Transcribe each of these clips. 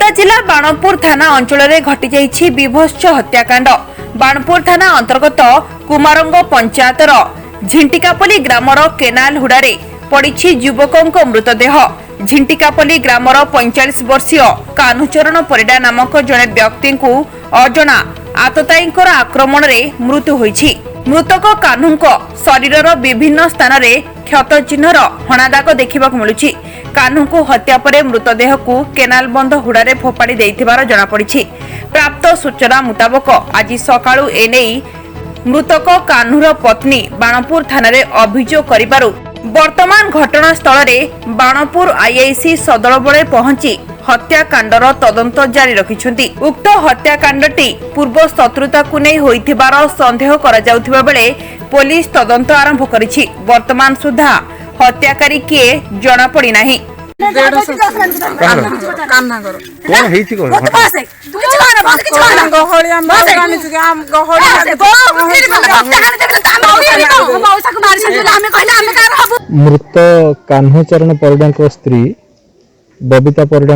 ଖୋର୍ଦ୍ଧା जिला बाणपुर थाना अंचल घटी जाइछि विभत्स हत्याकांड। बाणपुर थाना अंतर्गत कुमारंग पंचायतर झिंटिकापल्ली ग्रामर केनाल हुडारे पड़िछि युवकଙ୍କ मृतदेह। झिंटिकापल्ली ग्रामर 45 वर्षीय कान्हुचरण परिडा नामक जड़े व्यक्ति को अजना आतताईंकर आक्रमण में मृत्यु होइछि। मृतक कान्हुंक शरीरर विभिन्न स्थान में क्षत चिन्हर हणादाग देखा मिलुछि। कान्हू को हत्या पर मृतदेह को केनाल बंध हुडारे फोपाड़ी देइथिबार जणा पड़िछि। प्राप्त सूचना मुताबक आज सकाळु एने मृतक कान्हूर पत्नी बाणपुर थाना रे अभियोग करिबारु वर्तमान घटनास्थल में बाणपुर आईआईसी सदल बळे पहुंची हत्याकांडर तदंत जारी रखिछन्ति। उक्त हत्याकांडटी पूर्व शत्रुता को नै होइथिबार संदेह करा जाउथिबा बेले पुलिस तदंत आरंभ करिछि। वर्तमान सुधा हत्याकारी किए जणा पड़ी नाही। मृत कान्हुचरण परिडा स्त्री बबीता परिडा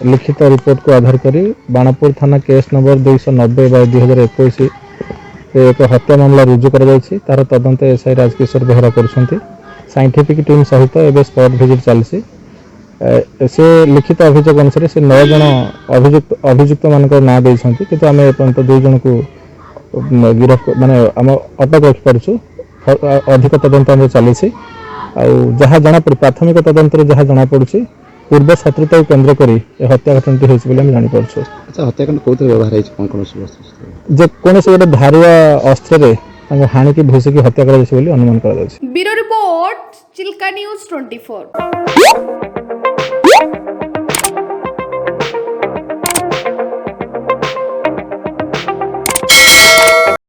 लिखित रिपोर्ट को आधार करी बाणपुर थाना केस नंबर 290/2021 एक हत्या मामला रुजु कर तदंत एसआई राजकिशोर बेहरा कर साइंटिफिक टीम सहित एवं स्पॉट विजिट चलसी। से लिखित अभियोग अनुसार से 9 जन अभियुक्त मान ना देती कि आम एपर्यंत 2 जन को गिरफ माने आम अटक रखिपारु। अधिक तदंत चली जहाँ जना पड़ी प्राथमिक तदंत जहाँ जना पड़ी पूर्व शत्रुता को केन्द्र कर हत्या घटना होती जानीपार। हत्याकांड कौन व्यवहार जे कौन से गोटे धारुआ अस्त्र हाणिकी भूसिकी हत्या कर अनुमान कर। Bureau report Chilika news 24।